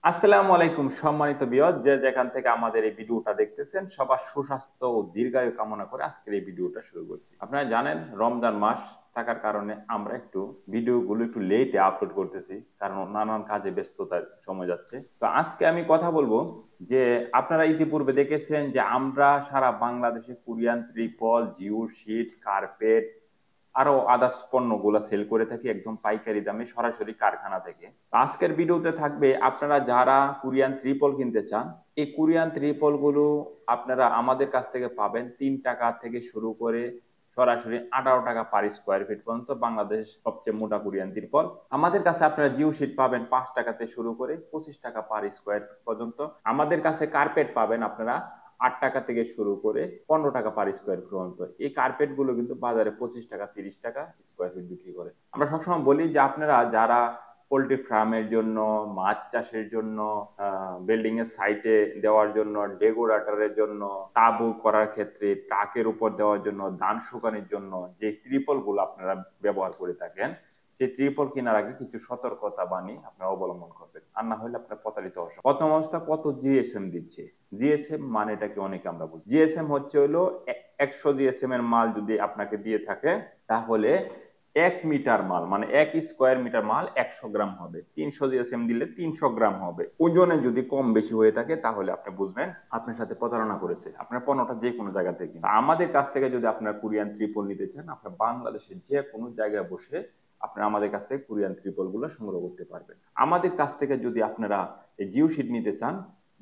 আসসালামু আলাইকুম সম্মানিত ভিউয়ার, যে যেখান থেকে আমাদের এই ভিডিওটা দেখতেছেন সবার সুস্বাস্থ্য ও দীর্ঘায়ু কামনা করে আজকের এই ভিডিওটা শুরু করছি। আপনারা জানেন রমজান মাস থাকার কারণে আমরা একটু ভিডিওগুলো একটু লেটে আপলোড করতেছি, কারণ নানান কাজে ব্যস্ততার সময় যাচ্ছে। তো আজকে আমি কথা বলবো যে আপনারা ইতিপূর্বে দেখেছেন যে আমরা সারা বাংলাদেশে কোরিয়ান ত্রিপল, জিও শিট, কার্পেট আরো আদার্স পণ্যগুলো সেল করে থাকি একদম পাইকারি দামে সরাসরি কারখানা থেকে। তো আজকের ভিডিওতে থাকবে আপনারা যারা কোরিয়ান ত্রিপল কিনতে চান, এই কোরিয়ান ত্রিপল গুলো আপনারা আমাদের কাছ থেকে পাবেন 3 টাকা থেকে শুরু করে সরাসরি 18 টাকা পার স্কোয়ার ফিট পর্যন্ত, বাংলাদেশ সবচেয়ে মোটা কোরিয়ান ত্রিপল। আমাদের কাছে আপনারা জিও শিট পাবেন 5 টাকাতে শুরু করে 25 টাকা পার স্কোয়ার ফিট পর্যন্ত। আমাদের কাছে কার্পেট পাবেন আপনারা 8 টাকা থেকে শুরু করে 15 টাকা পার স্কোয়ার ফিট পর্যন্ত। এই কার্পেট গুলো কিন্তু বাজারে 25 টাকা 30 টাকা স্কোয়ার ফিট বিক্রি করে। আমরা সবসময় বলি যে আপনারা যারা পোল্ট্রি ফার্মের জন্য, মাছ চাষের জন্য, বিল্ডিং এর সাইটে দেওয়ার জন্য, ডেকোরেটরের জন্য, তাঁবু করার ক্ষেত্রে, ট্রাকের উপর দেওয়ার জন্য, ধান শুকানোর জন্য যে ত্রিপল গুলো আপনারা ব্যবহার করে থাকেন, সেই ত্রিপল কেনার আগে কিছু সতর্কতা বাণী আপনারা অবলম্বন করবেন, আর না হলে আপনার প্রতারিত হওয়ার। প্রথম অবস্থা, কত জিএসএম দিচ্ছে। জিএসএম মানেটা কি অনেকে আমরা বুঝি। জিএসএম হচ্ছে হলো 100 জিএসএম এর মাল যদি আপনাকে দিয়ে থাকে, তাহলে 1 মিটার মাল মানে 1 স্কোয়ার মিটার মাল 100 গ্রাম হবে। 300 জিএসএম দিলে 300 গ্রাম হবে। ওজনে যদি কম বেশি হয়ে থাকে তাহলে আপনি বুঝবেন আপনার সাথে প্রতারণা করেছে আপনার পণ্যটা যে কোনো জায়গা থেকে। আমাদের কাছ থেকে যদি আপনার কোরিয়ান ত্রিপল নিতে চান, আপনার বাংলাদেশের যে কোনো জায়গায় বসে আপনারা আমাদের কাছ থেকে কোরিয়ান ত্রিপল গুলো সংগ্রহ করতে পারবেন। আমাদের কাছ থেকে যদি আপনারা এই জিও শিট নিতে চান,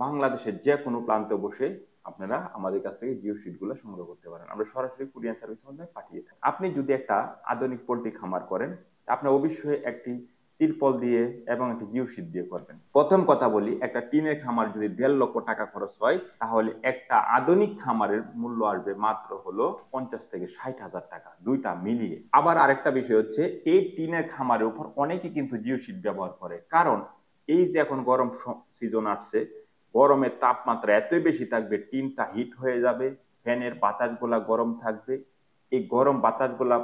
বাংলাদেশের যে কোনো প্রান্তে বসে আপনারা আমাদের কাছ থেকে জিও শিট গুলো সংগ্রহ করতে পারেন। আমরা সরাসরি কুরিয়ার সার্ভিসের মাধ্যমে পাঠিয়ে থাকি। আপনি যদি একটা আধুনিক পোল্ট্রি খামার করেন, আপনার অবশ্যই একটি তিরপল দিয়ে এবং একটি জিও শিট দিয়ে করবেন। প্রথম কথা বলি, একটা টিনের খামার যদি 1.5 লক্ষ টাকা খরচ হয়, তাহলে একটা আধুনিক খামারের মূল্য আসবে মাত্র হলো 50 থেকে 60 হাজার টাকা, দুইটা মিলিয়ে। আবার আরেকটা বিষয় হচ্ছে, এই টিনের খামারের উপর অনেকে কিন্তু জিও শিট ব্যবহার করে, কারণ এই যে এখন গরম সিজন আসছে, গরমের তাপমাত্রা এতই বেশি থাকবে, টিনটা হিট হয়ে যাবে, ফ্যানের বাতাসগুলা গরম থাকবে, এই গরম বাতাসগুলা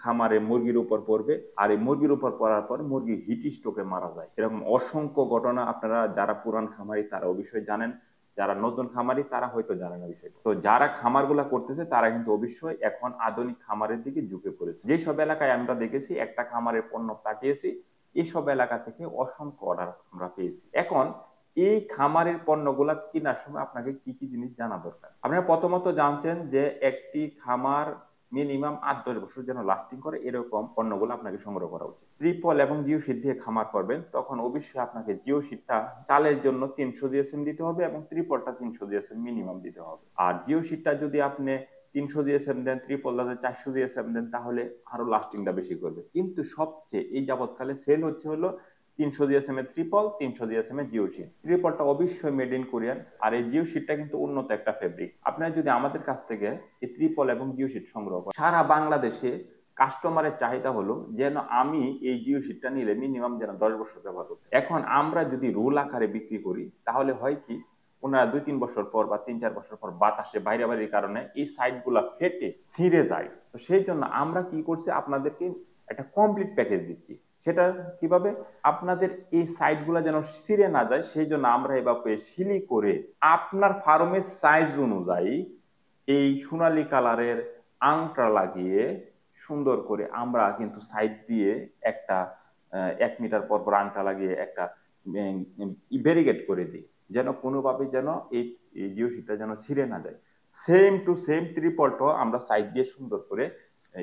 খামারে মুরগির উপর পড়বে, আর এই মুরগির উপর পড়ার পর মুরগি হিট স্ট্রোকে মারা যায়। এরকম অসংখ্য ঘটনা আপনারা যারা পুরান খামারি তারা অবশ্যই জানেন, যারা নতুন খামারি তারা হয়তো জানে না বিষয়টা। তো যারা খামার গুলা করতেছে তারা কিন্তু অবশ্যই এখন আধুনিক খামারের দিকে ঝুঁকে পড়েছে। যেসব এলাকায় আমরা দেখেছি একটা খামারের পণ্য পাঠিয়েছি, এসব এলাকা থেকে অসংখ্য অর্ডার আমরা পেয়েছি। এখন এই খামারের পণ্যগুলা কেনার সময় আপনাকে কি কি জিনিস জানা দরকার। আপনারা প্রথমত জানছেন যে একটি খামার মিনিমাম 8-10 বছর যেন লাস্টিং করে, এরকম পণ্যগুলো আপনাকে সংগ্রহ করা উচিত। ট্রিপল এবং জিও শীট দিয়ে খামার করবেন, তখন অবশ্যই আপনাকে জিও শীটটা চালের জন্য 300 জিএসএম দিতে হবে এবং ট্রিপলটা 300 জিএসএম মিনিমাম দিতে হবে। আর জিও শীটটা যদি আপনি 300 জিএসএম দেন, ট্রিপল দাদা 400 জিএসএম দেন, তাহলে আরো লাস্টিংটা বেশি করবে। কিন্তু সবচেয়ে এই যাবৎকালে সেল হচ্ছে হলো 300 জিএসএম এর ট্রিপল, 300 জিএসএম এর জিও শিট। ট্রিপলটা অবশ্যই মেড ইন কোরিয়ান, আর এই জিও শিটটা কিন্তু উন্নত একটা ফেব্রিক। আপনারা যদি আমাদের কাছ থেকে এই ট্রিপল এবং জিও শিট সংগ্রহ করেন, সারা বাংলাদেশে কাস্টমারের চাহিদা হলো যেন আমি এই জিও শিটটা নিলে মিনিমাম যেন 10 বছর ব্যবহার করতে। এখন আমরা যদি রোল আকারে বিক্রি করি, তাহলে হয় কি, ওনারা 2-3 বছর পর বা 3-4 বছর পর বাতাসে বাইরে বাইরের কারণে এই সাইড গুলা ফেটে ছিঁড়ে যায়। তো সেই জন্য আমরা কি করছি, আপনাদেরকে একটা কমপ্লিট প্যাকেজ দিচ্ছি। সেটা কিভাবে, আপনাদের এই সাইট গুলা যেন ছিঁড়ে না যায়, সেই জন্য আমরা এভাবে সিলি করে আপনার ফার্মের সাইজ অনুযায়ী এই সোনালী কালারের আংটা লাগিয়ে সুন্দর করে আমরা কিন্তু সাইড দিয়ে একটা 1 মিটার পর পর আংটা লাগিয়ে একটা ব্যারিকেড করে দিই, যেন কোনোভাবে যেন এই জিও শিটটা যেন ছিঁড়ে না যায়। সেম টু সেম ত্রিপলটাও আমরা সাইড দিয়ে সুন্দর করে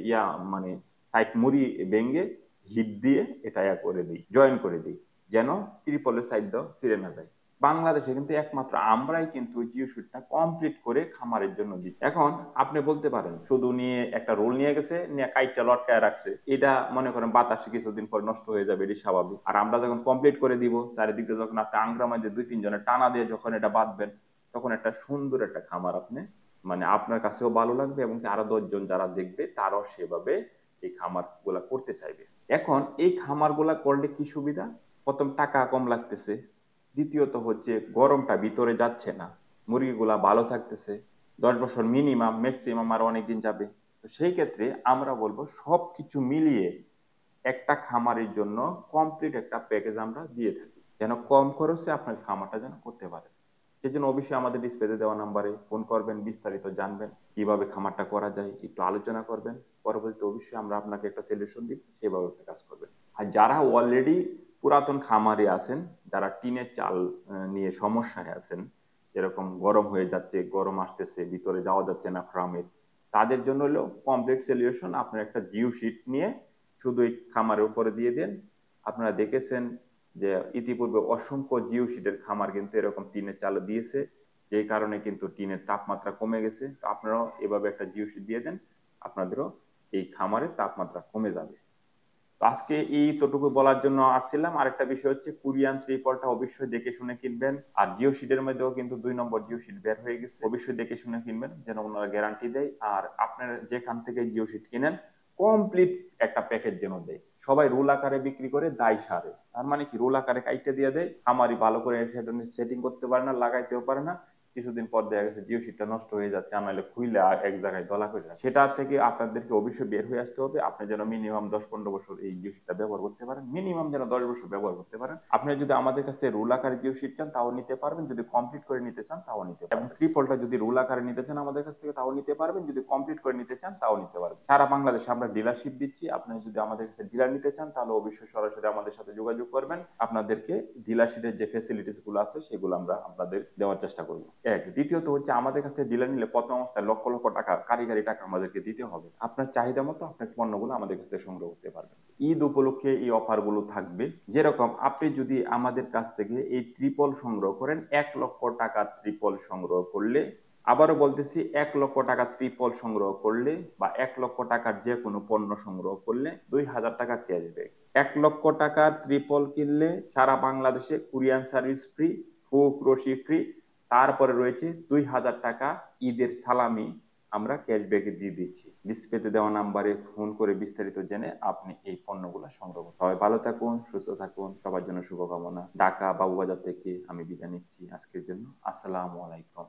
ইয়া মানে সাইড মুড়ি ভেঙে হিট দিয়ে এটা করে দিই, জয়েন করে দিই, যেন ত্রিপলের সাইড দাও ছিঁড়ে না যায়। বাংলাদেশে কিন্তু একমাত্র আমরাই কিন্তু জিও শুটটা কমপ্লিট করে খামারের জন্য দিচ্ছি। এখন আপনি বলতে পারেন শুধু নিয়ে একটা রোল নিয়ে গেছে, নিয়ে কাইটটা লটকায় রাখছে, এটা মনে করেন বাতাসে কিছুদিন পর নষ্ট হয়ে যাবে, এটি স্বাভাবিক। আর আমরা যখন কমপ্লিট করে দিব, চারিদিকে যখন আপনি আংরা মাঝে 2-3 জনের টানা দিয়ে যখন এটা বাঁধবেন, তখন একটা সুন্দর একটা খামার আপনি মানে আপনার কাছেও ভালো লাগবে এবং আরো 10 জন যারা দেখবে তারাও সেভাবে এই খামার গুলা করতে চাইবে। এখন এই খামার গুলা করলে কি সুবিধা, প্রথম টাকা কম লাগতেছে, দ্বিতীয়ত হচ্ছে গরমটা ভিতরে যাচ্ছে না, মুরগিগুলা ভালো থাকতেছে, 10 বছর মিনিমাম, ম্যাক্সিমাম আর অনেকদিন যাবে। তো সেই ক্ষেত্রে আমরা বলবো সবকিছু মিলিয়ে একটা খামারের জন্য কমপ্লিট একটা প্যাকেজ আমরা দিয়ে থাকি। যেন কম খরচে আপনার খামারটা যেন করতে পারেন। সেজন্য অবশ্যই আমাদের ডিসপ্লেতে দেওয়া নাম্বারে ফোন করবেন, বিস্তারিত জানবেন, কিভাবে খামারটা করা যায় একটু আলোচনা করবেন। পরবর্তীতে অবশ্যই আমরা আপনাকে একটা সলিউশন দিব, সেভাবে আপনি কাজ করবেন। আর যারা অলরেডি পুরাতন খামারে আছেন, যারা টিনের চাল নিয়ে সমস্যায় আছেন, যেরকম গরম হয়ে যাচ্ছে, গরম আসতেছে, ভিতরে যাওয়া যাচ্ছে না ফার্মের, তাদের জন্য হলো কমপ্লিট সলিউশন। আপনার একটা জিও শিট নিয়ে শুধু এই খামারের উপরে দিয়ে দেন। আপনারা দেখেছেন যে ইতিপূর্বে অসংখ্য জিও শিটের খামার কিন্তু এরকম টিনের চালু দিয়েছে, যে কারণে কিন্তু টিনের তাপমাত্রা কমে গেছে। তো আপনারাও এভাবে একটা জিও শিট দিয়ে দেন, আপনাদেরও এই খামারের তাপমাত্রা কমে যাবে। তো আজকে এইতটুকু বলার জন্য আসছিলাম। আরেকটা বিষয় হচ্ছে কুরিয়ান ত্রিপলটা অবশ্যই দেখে শুনে কিনবেন। আর জিও শিটের মধ্যেও কিন্তু 2 নম্বর জিও শিট বের হয়ে গেছে, অবশ্যই দেখে শুনে কিনবেন, যেন ওনারা গ্যারান্টি দেয়। আর আপনার যেখান থেকে জিও শিট কিনেন কমপ্লিট একটা প্যাকেজ যেন দেয়। সবাই রোল আকারে বিক্রি করে দায় সারে, তার মানে কি রোল আকারে কাইটে দিয়ে দেয়, আমারই ভালো করে সেটিং করতে পারে না, লাগাইতেও পারে না। কিছুদিন পর দেখা গেছে জিও শিটটা নষ্ট হয়ে যাচ্ছে, আনাইলে খুইলে এক জায়গায় দলা করে যাচ্ছে। সেটা থেকে আপনাদেরকে অবশ্যই বের হয়ে আসতে হবে। আপনি যেন মিনিমাম 10-15 বছর এই জিও শিটটা ব্যবহার করতে পারেন, মিনিমাম যেন 10 বছর ব্যবহার করতে পারেন। আপনি যদি আমাদের কাছে রোল আকারে জিও শিট চান তাও নিতে পারবেন, যদি কমপ্লিট করে নিতে চান তাও নিতে পারবেন। এবং ট্রিপলটা যদি রোল আকারে নিতে চান আমাদের কাছ থেকে তাও নিতে পারবেন, যদি কমপ্লিট করে নিতে চান তাও নিতে পারবেন। সারা বাংলাদেশে আমরা ডিলারশিপ দিচ্ছি। আপনি যদি আমাদের কাছে ডিলার নিতে চান তাহলে অবশ্যই সরাসরি আমাদের সাথে যোগাযোগ করবেন। আপনাদেরকে ডিলারশিপের যে ফেসিলিটিস গুলো আছে সেগুলো আমরা আপনাদের দেওয়ার চেষ্টা করব। এক, দ্বিতীয়ত হচ্ছে আমাদের কাছে ডিলার নিলে প্রথম অবস্থায় লক্ষ লক্ষ টাকা কারিগরি টাকা আমাদেরকে দিতে হবে। আপনার চাহিদা মতো আপনার পণ্যগুলো আমাদের কাছ থেকে সংগ্রহ করতে পারবেন। ঈদ উপলক্ষে এই অফার গুলো থাকবে। যেরকম আপনি যদি আমাদের কাছ থেকে এই ত্রিপল সংগ্রহ করেন, 1 লক্ষ টাকা ত্রিপল সংগ্রহ করলে, আবারও বলতেছি, 1 লক্ষ টাকা ত্রিপল সংগ্রহ করলে বা 1 লক্ষ টাকার যে কোনো পণ্য সংগ্রহ করলে 2,000 টাকা ক্যাশব্যাক। 1 লক্ষ টাকা ত্রিপল কিনলে সারা বাংলাদেশে কুরিয়ান সার্ভিস ফ্রি, ফুক রশি ফ্রি। তারপরে রয়েছে 2,000 টাকা ঈদের সালামি আমরা ক্যাশব্যাকে দিয়ে দিচ্ছি। ডিসপ্লেতে দেওয়া নাম্বারে ফোন করে বিস্তারিত জেনে আপনি এই পণ্যগুলো সংগ্রহ করুন। সবাই ভালো থাকুন, সুস্থ থাকুন, সবার জন্য শুভকামনা। ঢাকা বাবুবাজার থেকে আমি বিদায় নিচ্ছি আজকের জন্য। আসসালামু আলাইকুম।